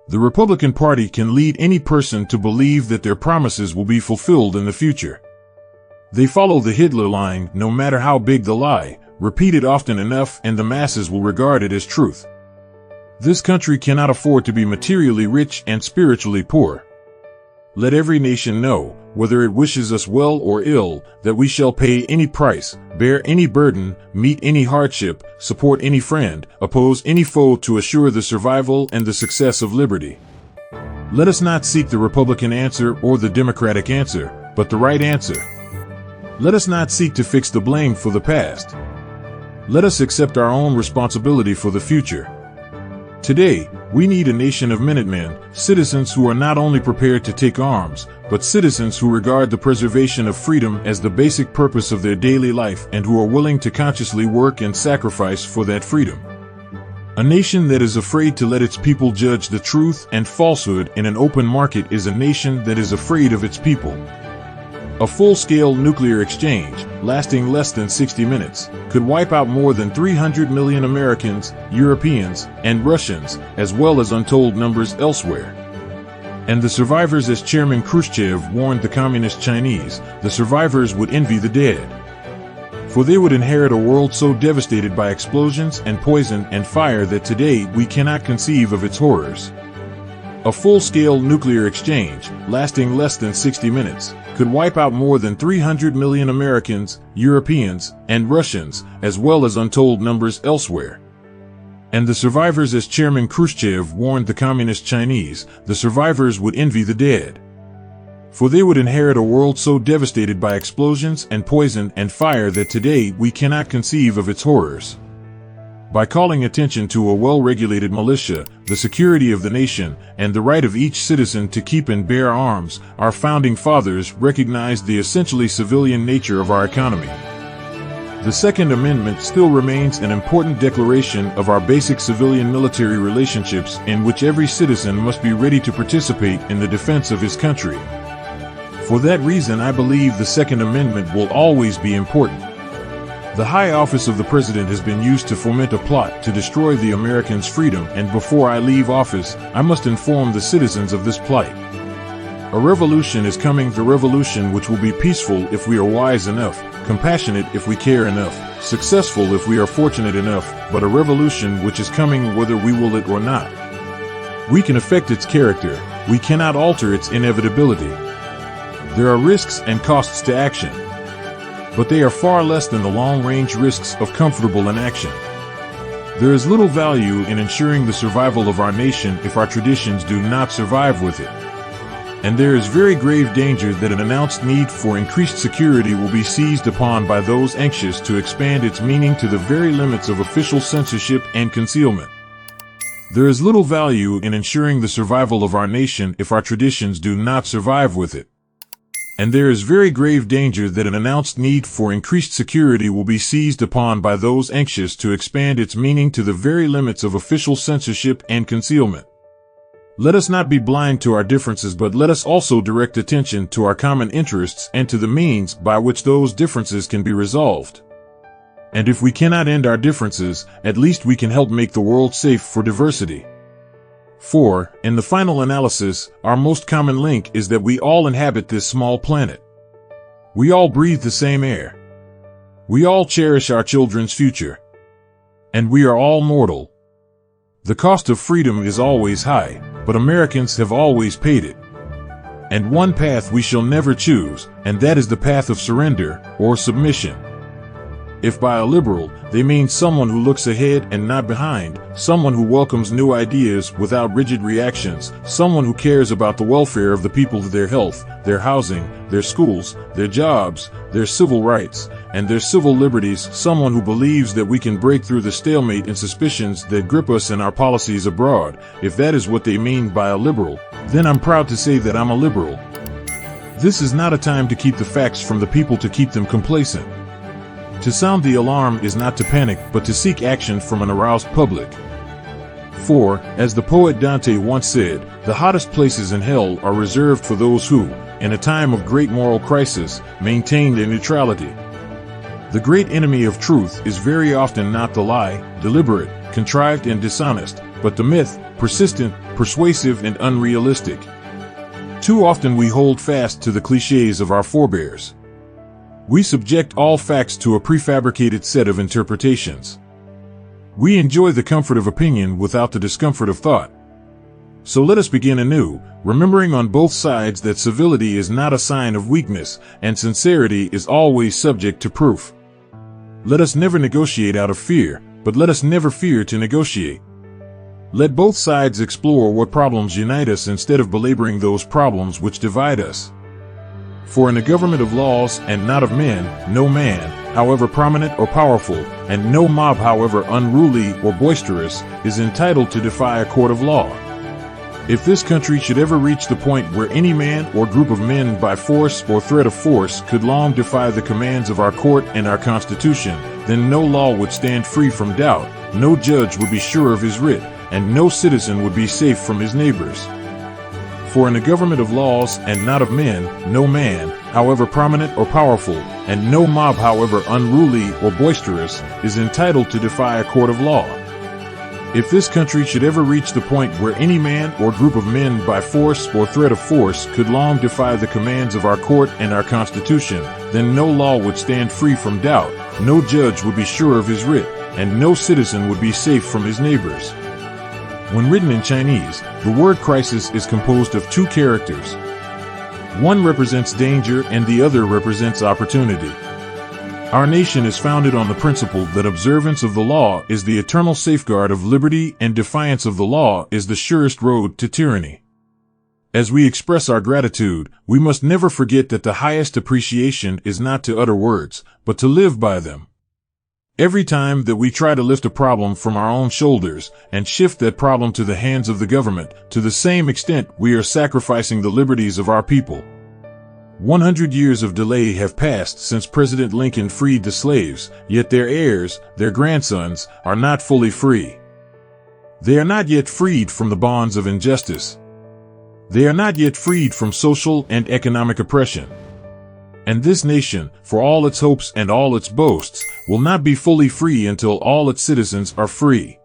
The Republican Party can lead any person to believe that their promises will be fulfilled in the future. They follow the Hitler line, no matter how big the lie, repeat it often enough and the masses will regard it as truth. This country cannot afford to be materially rich and spiritually poor. Let every nation know, whether it wishes us well or ill, that we shall pay any price, bear any burden, meet any hardship, support any friend, oppose any foe to assure the survival and the success of liberty. Let us not seek the Republican answer or the Democratic answer, but the right answer. Let us not seek to fix the blame for the past. Let us accept our own responsibility for the future. Today, we need a nation of Minutemen, citizens who are not only prepared to take arms, but citizens who regard the preservation of freedom as the basic purpose of their daily life and who are willing to consciously work and sacrifice for that freedom. A nation that is afraid to let its people judge the truth and falsehood in an open market is a nation that is afraid of its people. A full-scale nuclear exchange, lasting less than 60 minutes, could wipe out more than 300 million Americans, Europeans, and Russians, as well as untold numbers elsewhere. And the survivors, as Chairman Khrushchev warned the communist Chinese, the survivors would envy the dead. For they would inherit a world so devastated by explosions and poison and fire that today we cannot conceive of its horrors. A full-scale nuclear exchange, lasting less than 60 minutes, could wipe out more than 300 million Americans, Europeans, and Russians, as well as untold numbers elsewhere. And the survivors, as Chairman Khrushchev warned the communist Chinese, the survivors would envy the dead. For they would inherit a world so devastated by explosions and poison and fire that today we cannot conceive of its horrors. By calling attention to a well-regulated militia, the security of the nation, and the right of each citizen to keep and bear arms, our founding fathers recognized the essentially civilian nature of our economy. The Second Amendment still remains an important declaration of our basic civilian-military relationships in which every citizen must be ready to participate in the defense of his country. For that reason, I believe the Second Amendment will always be important. The high office of the president has been used to foment a plot to destroy the Americans' freedom, and before I leave office, I must inform the citizens of this plight. A revolution is coming, the revolution which will be peaceful if we are wise enough, compassionate if we care enough, successful if we are fortunate enough, but a revolution which is coming whether we will it or not. We can affect its character, we cannot alter its inevitability. There are risks and costs to action, but they are far less than the long-range risks of comfortable inaction. There is little value in ensuring the survival of our nation if our traditions do not survive with it. And there is very grave danger that an announced need for increased security will be seized upon by those anxious to expand its meaning to the very limits of official censorship and concealment. There is little value in ensuring the survival of our nation if our traditions do not survive with it. And there is very grave danger that an announced need for increased security will be seized upon by those anxious to expand its meaning to the very limits of official censorship and concealment. Let us not be blind to our differences, but let us also direct attention to our common interests and to the means by which those differences can be resolved. And if we cannot end our differences, at least we can help make the world safe for diversity. For, in the final analysis, our most common link is that we all inhabit this small planet. We all breathe the same air. We all cherish our children's future. And we are all mortal. The cost of freedom is always high, but Americans have always paid it. And one path we shall never choose, and that is the path of surrender or submission. If by a liberal, they mean someone who looks ahead and not behind, someone who welcomes new ideas without rigid reactions, someone who cares about the welfare of the people, their health, their housing, their schools, their jobs, their civil rights, and their civil liberties, someone who believes that we can break through the stalemate and suspicions that grip us in our policies abroad, if that is what they mean by a liberal, then I'm proud to say that I'm a liberal. This is not a time to keep the facts from the people, to keep them complacent. To sound the alarm is not to panic, but to seek action from an aroused public. For, as the poet Dante once said, the hottest places in hell are reserved for those who, in a time of great moral crisis, maintain their neutrality. The great enemy of truth is very often not the lie, deliberate, contrived and dishonest, but the myth, persistent, persuasive, and unrealistic. Too often we hold fast to the cliches of our forebears. We subject all facts to a prefabricated set of interpretations. We enjoy the comfort of opinion without the discomfort of thought. So let us begin anew, remembering on both sides that civility is not a sign of weakness, and sincerity is always subject to proof. Let us never negotiate out of fear, but let us never fear to negotiate. Let both sides explore what problems unite us instead of belaboring those problems which divide us. For in a government of laws and not of men, no man, however prominent or powerful, and no mob however unruly or boisterous, is entitled to defy a court of law. If this country should ever reach the point where any man or group of men by force or threat of force could long defy the commands of our court and our Constitution, then no law would stand free from doubt, no judge would be sure of his writ, and no citizen would be safe from his neighbors. For in a government of laws and not of men, no man, however prominent or powerful, and no mob however unruly or boisterous, is entitled to defy a court of law. If this country should ever reach the point where any man or group of men by force or threat of force could long defy the commands of our court and our Constitution, then no law would stand free from doubt, no judge would be sure of his writ, and no citizen would be safe from his neighbors. When written in Chinese, the word crisis is composed of two characters. One represents danger and the other represents opportunity. Our nation is founded on the principle that observance of the law is the eternal safeguard of liberty and defiance of the law is the surest road to tyranny. As we express our gratitude, we must never forget that the highest appreciation is not to utter words, but to live by them. Every time that we try to lift a problem from our own shoulders and shift that problem to the hands of the government, to the same extent we are sacrificing the liberties of our people. 100 years of delay have passed since President Lincoln freed the slaves, yet their heirs, their grandsons, are not fully free. They are not yet freed from the bonds of injustice. They are not yet freed from social and economic oppression. And this nation, for all its hopes and all its boasts, will not be fully free until all its citizens are free.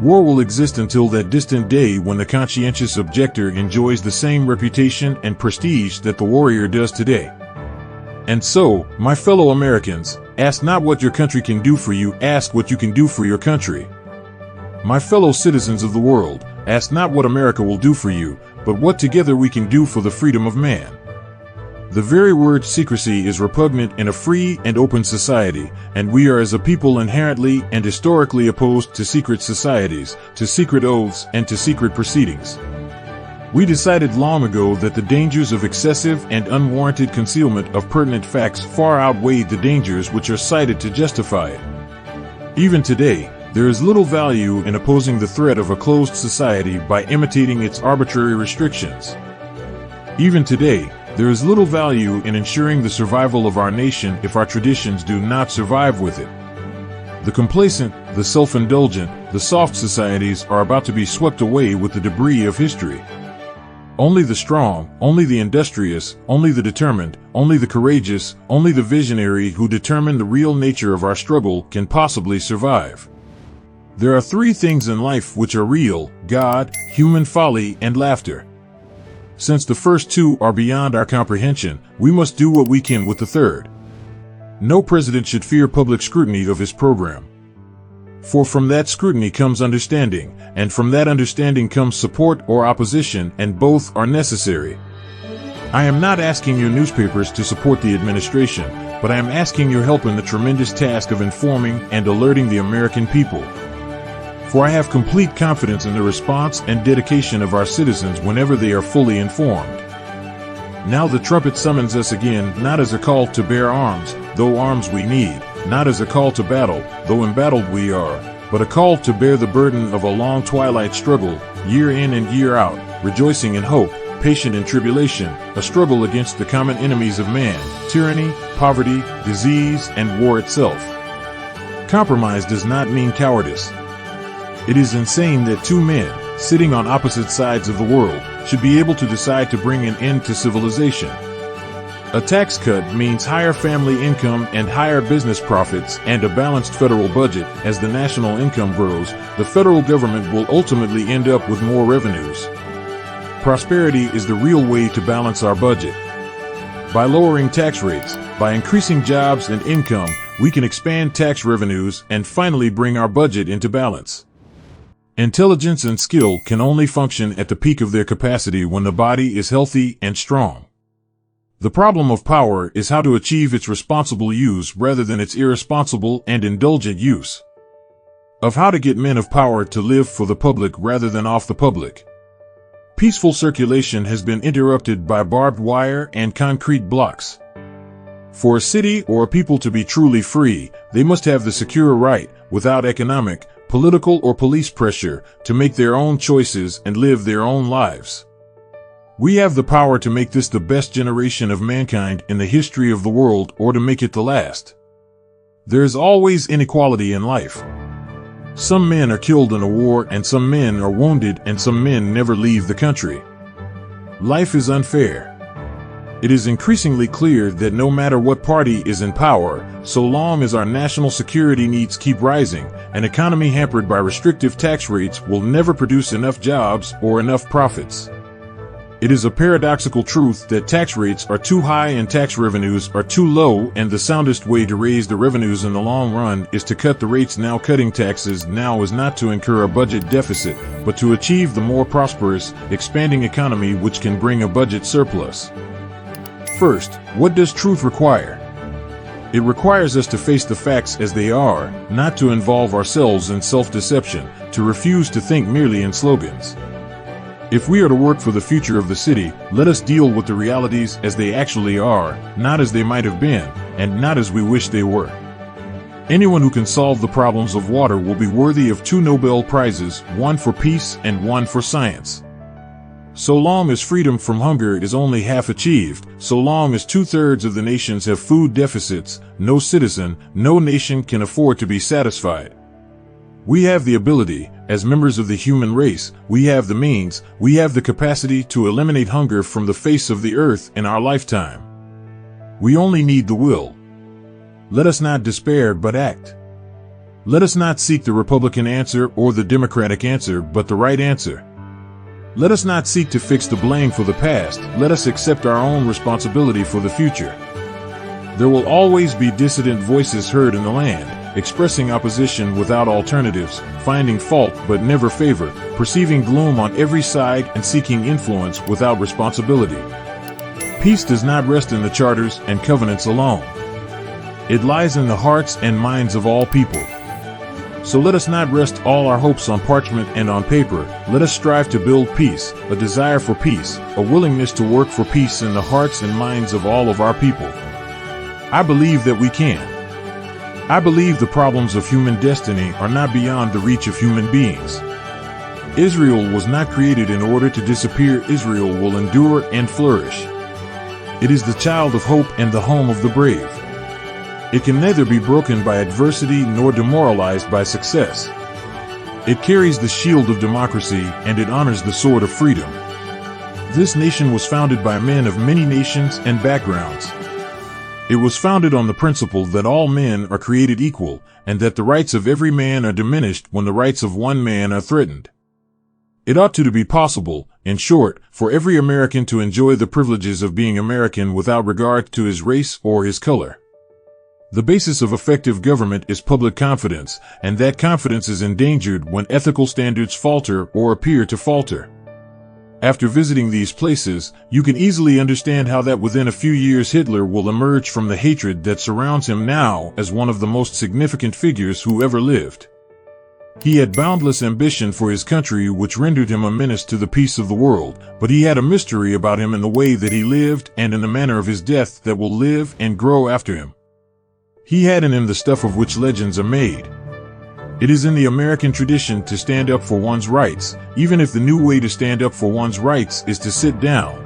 War will exist until that distant day when the conscientious objector enjoys the same reputation and prestige that the warrior does today. And so, my fellow Americans, ask not what your country can do for you, ask what you can do for your country. My fellow citizens of the world, ask not what America will do for you, but what together we can do for the freedom of man. The very word secrecy is repugnant in a free and open society, and we are as a people inherently and historically opposed to secret societies, to secret oaths, and to secret proceedings. We decided long ago that the dangers of excessive and unwarranted concealment of pertinent facts far outweighed the dangers which are cited to justify it. Even today, there is little value in opposing the threat of a closed society by imitating its arbitrary restrictions. Even today, there is little value in ensuring the survival of our nation if our traditions do not survive with it. The complacent, the self-indulgent, the soft societies are about to be swept away with the debris of history. Only the strong, only the industrious, only the determined, only the courageous, only the visionary who determine the real nature of our struggle can possibly survive. There are three things in life which are real: God, human folly, and laughter. Since the first two are beyond our comprehension, we must do what we can with the third. No president should fear public scrutiny of his program. For from that scrutiny comes understanding, and from that understanding comes support or opposition, and both are necessary. I am not asking your newspapers to support the administration, but I am asking your help in the tremendous task of informing and alerting the American people. For I have complete confidence in the response and dedication of our citizens whenever they are fully informed. Now the trumpet summons us again, not as a call to bear arms, though arms we need, not as a call to battle, though embattled we are, but a call to bear the burden of a long twilight struggle, year in and year out, rejoicing in hope, patient in tribulation, a struggle against the common enemies of man, tyranny, poverty, disease, and war itself. Compromise does not mean cowardice. It is insane that two men, sitting on opposite sides of the world, should be able to decide to bring an end to civilization. A tax cut means higher family income and higher business profits and a balanced federal budget. As the national income grows, the federal government will ultimately end up with more revenues. Prosperity is the real way to balance our budget. By lowering tax rates, by increasing jobs and income, we can expand tax revenues and finally bring our budget into balance. Intelligence and skill can only function at the peak of their capacity when the body is healthy and strong. The problem of power is how to achieve its responsible use rather than its irresponsible and indulgent use. Of how to get men of power to live for the public rather than off the public. Peaceful circulation has been interrupted by barbed wire and concrete blocks. For a city or a people to be truly free, they must have the secure right, without economic, political or police pressure, to make their own choices and live their own lives. We have the power to make this the best generation of mankind in the history of the world or to make it the last. There is always inequality in life. Some men are killed in a war and some men are wounded and some men never leave the country. Life is unfair. It is increasingly clear that no matter what party is in power, so long as our national security needs keep rising, an economy hampered by restrictive tax rates will never produce enough jobs or enough profits. It is a paradoxical truth that tax rates are too high and tax revenues are too low, and the soundest way to raise the revenues in the long run is to cut the rates now. Cutting taxes now is not to incur a budget deficit, but to achieve the more prosperous, expanding economy which can bring a budget surplus. First, what does truth require? It requires us to face the facts as they are, not to involve ourselves in self-deception, to refuse to think merely in slogans. If we are to work for the future of the city, let us deal with the realities as they actually are, not as they might have been, and not as we wish they were. Anyone who can solve the problems of water will be worthy of 2 Nobel Prizes, one for peace and one for science. So long as freedom from hunger is only half achieved, so long as 2/3 of the nations have food deficits, no citizen, no nation can afford to be satisfied. We have the ability, as members of the human race, we have the means, we have the capacity to eliminate hunger from the face of the earth in our lifetime. We only need the will. Let us not despair but act. Let us not seek the Republican answer or the Democratic answer but the right answer. Let us not seek to fix the blame for the past, let us accept our own responsibility for the future. There will always be dissident voices heard in the land, expressing opposition without alternatives, finding fault but never favor, perceiving gloom on every side and seeking influence without responsibility. Peace does not rest in the charters and covenants alone. It lies in the hearts and minds of all people. So let us not rest all our hopes on parchment and on paper. Let us strive to build peace, a desire for peace, a willingness to work for peace in the hearts and minds of all of our people. I believe that we can. I believe the problems of human destiny are not beyond the reach of human beings. Israel was not created in order to disappear. Israel will endure and flourish. It is the child of hope and the home of the brave. It can neither be broken by adversity nor demoralized by success. It carries the shield of democracy and it honors the sword of freedom. This nation was founded by men of many nations and backgrounds. It was founded on the principle that all men are created equal, and that the rights of every man are diminished when the rights of one man are threatened. It ought to be possible, in short, for every American to enjoy the privileges of being American without regard to his race or his color. The basis of effective government is public confidence, and that confidence is endangered when ethical standards falter or appear to falter. After visiting these places, you can easily understand how that within a few years Hitler will emerge from the hatred that surrounds him now as one of the most significant figures who ever lived. He had boundless ambition for his country which rendered him a menace to the peace of the world, but he had a mystery about him in the way that he lived and in the manner of his death that will live and grow after him. He had in him the stuff of which legends are made. It is in the American tradition to stand up for one's rights, even if the new way to stand up for one's rights is to sit down.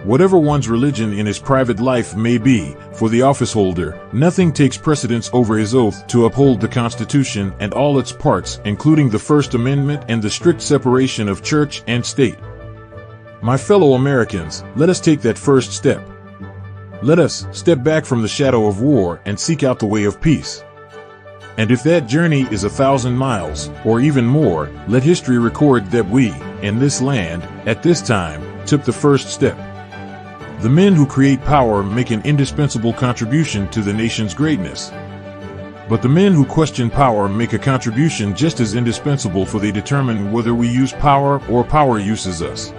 Whatever one's religion in his private life may be, for the officeholder, nothing takes precedence over his oath to uphold the Constitution and all its parts, including the First Amendment and the strict separation of church and state. My fellow Americans, let us take that first step. Let us step back from the shadow of war and seek out the way of peace. And if that journey is 1,000 miles, or even more, let history record that we, in this land, at this time, took the first step. The men who create power make an indispensable contribution to the nation's greatness. But the men who question power make a contribution just as indispensable, for they determine whether we use power or power uses us.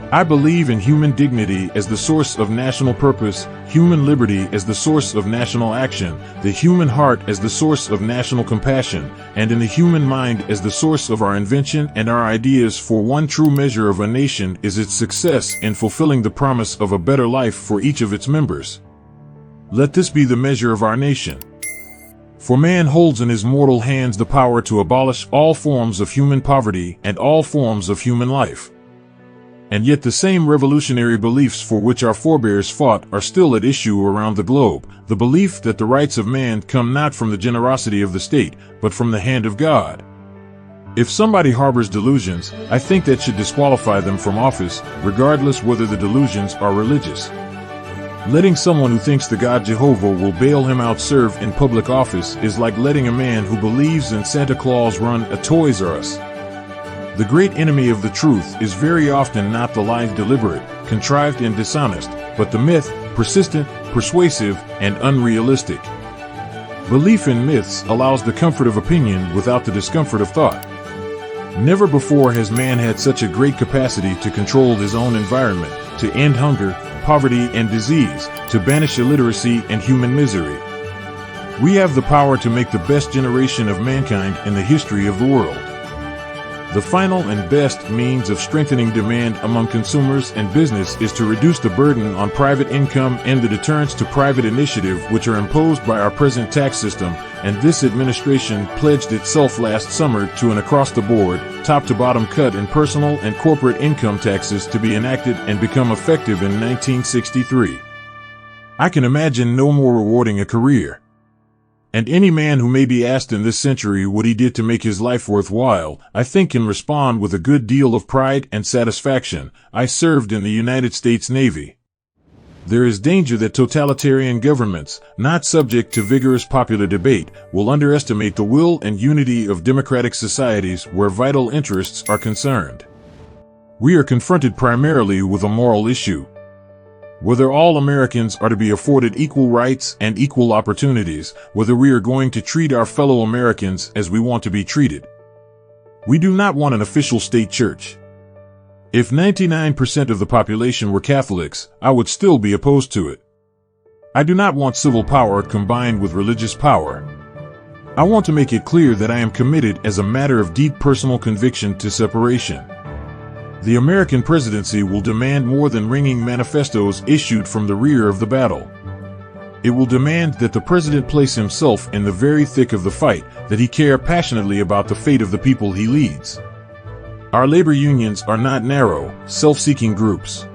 I believe in human dignity as the source of national purpose, human liberty as the source of national action, the human heart as the source of national compassion, and in the human mind as the source of our invention and our ideas, for one true measure of a nation is its success in fulfilling the promise of a better life for each of its members. Let this be the measure of our nation. For man holds in his mortal hands the power to abolish all forms of human poverty and all forms of human life. And yet the same revolutionary beliefs for which our forebears fought are still at issue around the globe, the belief that the rights of man come not from the generosity of the state, but from the hand of God. If somebody harbors delusions, I think that should disqualify them from office, regardless whether the delusions are religious. Letting someone who thinks the God Jehovah will bail him out serve in public office is like letting a man who believes in Santa Claus run a Toys R Us. The great enemy of the truth is very often not the lie deliberate, contrived and dishonest, but the myth, persistent, persuasive, and unrealistic. Belief in myths allows the comfort of opinion without the discomfort of thought. Never before has man had such a great capacity to control his own environment, to end hunger, poverty, and disease, to banish illiteracy and human misery. We have the power to make the best generation of mankind in the history of the world. The final and best means of strengthening demand among consumers and business is to reduce the burden on private income and the deterrents to private initiative which are imposed by our present tax system, and this administration pledged itself last summer to an across-the-board, top-to-bottom cut in personal and corporate income taxes to be enacted and become effective in 1963. I can imagine no more rewarding a career. And any man who may be asked in this century what he did to make his life worthwhile, I think can respond with a good deal of pride and satisfaction: I served in the United States Navy. There is danger that totalitarian governments, not subject to vigorous popular debate, will underestimate the will and unity of democratic societies where vital interests are concerned. We are confronted primarily with a moral issue. Whether all Americans are to be afforded equal rights and equal opportunities, whether we are going to treat our fellow Americans as we want to be treated. We do not want an official state church. If 99% of the population were Catholics, I would still be opposed to it. I do not want civil power combined with religious power. I want to make it clear that I am committed as a matter of deep personal conviction to separation. The American presidency will demand more than ringing manifestos issued from the rear of the battle. It will demand that the president place himself in the very thick of the fight, that he care passionately about the fate of the people he leads. Our labor unions are not narrow, self-seeking groups.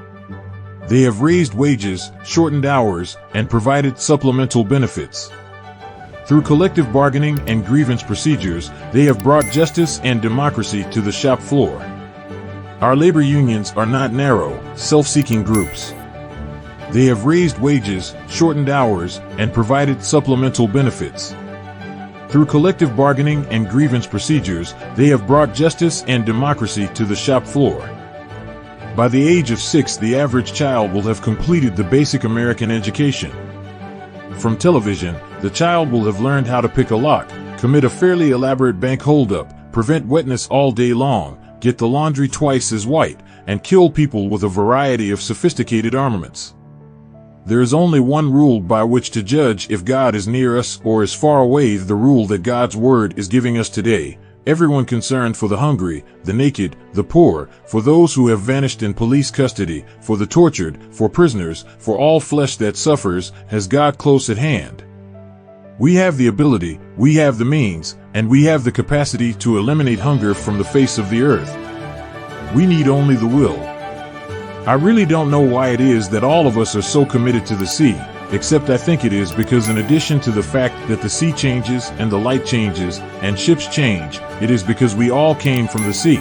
They have raised wages, shortened hours, and provided supplemental benefits. Through collective bargaining and grievance procedures, they have brought justice and democracy to the shop floor. Our labor unions are not narrow, self-seeking groups. They have raised wages, shortened hours, and provided supplemental benefits. Through collective bargaining and grievance procedures, they have brought justice and democracy to the shop floor. By the age of 6, the average child will have completed the basic American education. From television, the child will have learned how to pick a lock, commit a fairly elaborate bank holdup, prevent wetness all day long, get the laundry twice as white, and kill people with a variety of sophisticated armaments. There is only one rule by which to judge if God is near us or is far away: the rule that God's word is giving us today. Everyone concerned for the hungry, the naked, the poor, for those who have vanished in police custody, for the tortured, for prisoners, for all flesh that suffers, has God close at hand. We have the ability, we have the means, and we have the capacity to eliminate hunger from the face of the earth. We need only the will. I really don't know why it is that all of us are so committed to the sea, except I think it is because in addition to the fact that the sea changes and the light changes and ships change, it is because we all came from the sea.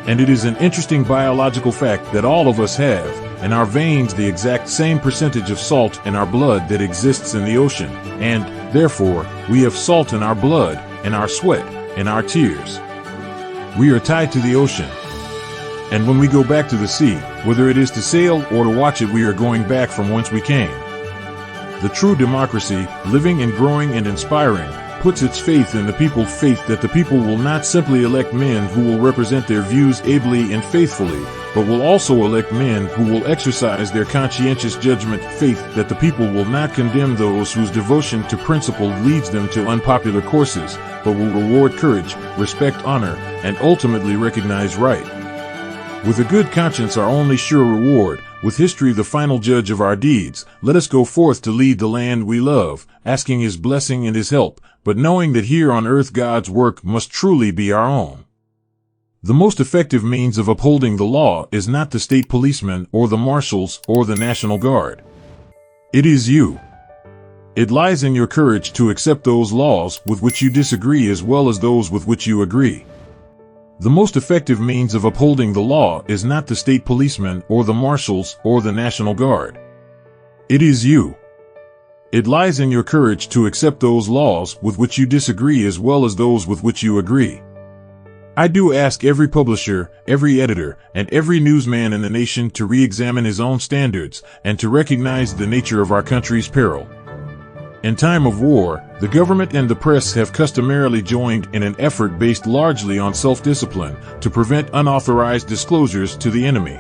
And it is an interesting biological fact that all of us have, in our veins the exact same percentage of salt in our blood that exists in the ocean, and, therefore, we have salt in our blood, in our sweat, in our tears. We are tied to the ocean. And when we go back to the sea, whether it is to sail or to watch it, we are going back from whence we came. The true democracy, living and growing and inspiring, puts its faith in the people's faith that the people will not simply elect men who will represent their views ably and faithfully, but will also elect men who will exercise their conscientious judgment, faith that the people will not condemn those whose devotion to principle leads them to unpopular courses, but will reward courage, respect honor, and ultimately recognize right. With a good conscience our only sure reward, with history the final judge of our deeds, let us go forth to lead the land we love, asking his blessing and his help, but knowing that here on earth God's work must truly be our own. The most effective means of upholding the law is not the state policemen or the marshals or the National Guard. It is you. It lies in your courage to accept those laws with which you disagree as well as those with which you agree. The most effective means of upholding the law is not the state policemen or the marshals or the National Guard. It is you. It lies in your courage to accept those laws with which you disagree as well as those with which you agree. I do ask every publisher, every editor, and every newsman in the nation to re-examine his own standards and to recognize the nature of our country's peril. In time of war, the government and the press have customarily joined in an effort based largely on self-discipline to prevent unauthorized disclosures to the enemy.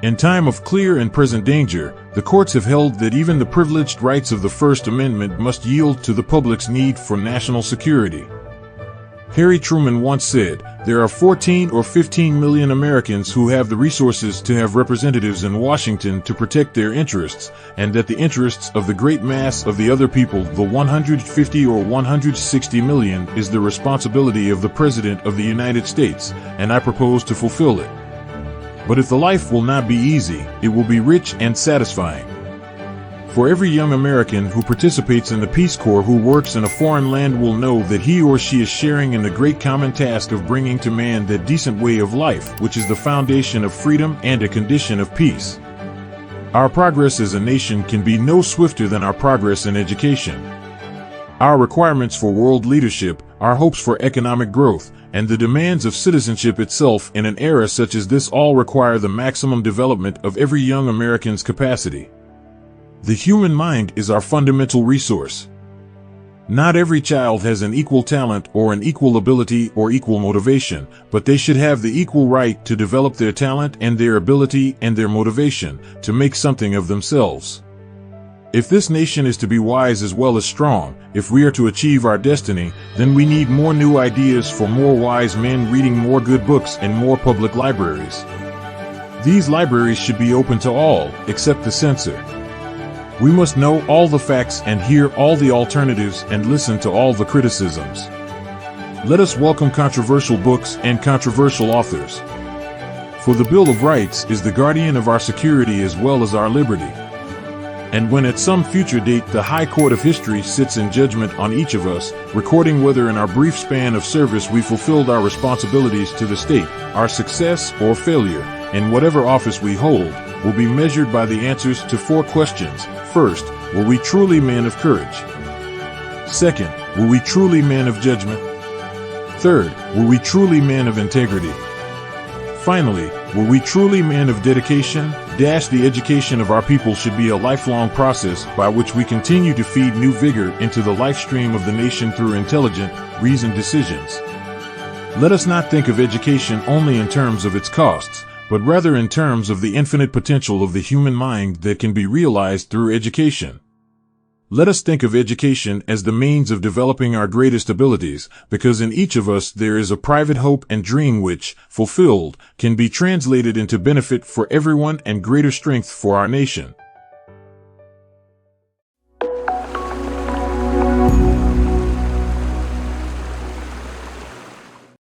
In time of clear and present danger, the courts have held that even the privileged rights of the First Amendment must yield to the public's need for national security. Harry Truman once said, "There are 14 or 15 million Americans who have the resources to have representatives in Washington to protect their interests, and that the interests of the great mass of the other people, the 150 or 160 million, is the responsibility of the President of the United States, and I propose to fulfill it." But if the life will not be easy, it will be rich and satisfying. For every young American who participates in the Peace Corps who works in a foreign land will know that he or she is sharing in the great common task of bringing to man that decent way of life, which is the foundation of freedom and a condition of peace. Our progress as a nation can be no swifter than our progress in education. Our requirements for world leadership, our hopes for economic growth, and the demands of citizenship itself in an era such as this all require the maximum development of every young American's capacity. The human mind is our fundamental resource. Not every child has an equal talent or an equal ability or equal motivation, but they should have the equal right to develop their talent and their ability and their motivation to make something of themselves. If this nation is to be wise as well as strong, if we are to achieve our destiny, then we need more new ideas for more wise men reading more good books and more public libraries. These libraries should be open to all, except the censor. We must know all the facts and hear all the alternatives and listen to all the criticisms. Let us welcome controversial books and controversial authors. For the Bill of Rights is the guardian of our security as well as our liberty. And when at some future date the High Court of History sits in judgment on each of us, recording whether in our brief span of service we fulfilled our responsibilities to the state, our success or failure, in whatever office we hold, will be measured by the answers to 4 questions. First, were we truly men of courage? Second, were we truly men of judgment? Third, were we truly men of integrity? Finally, were we truly men of dedication? The education of our people should be a lifelong process by which we continue to feed new vigor into the life stream of the nation through intelligent, reasoned decisions. Let us not think of education only in terms of its costs, but rather in terms of the infinite potential of the human mind that can be realized through education. Let us think of education as the means of developing our greatest abilities, because in each of us there is a private hope and dream which, fulfilled, can be translated into benefit for everyone and greater strength for our nation.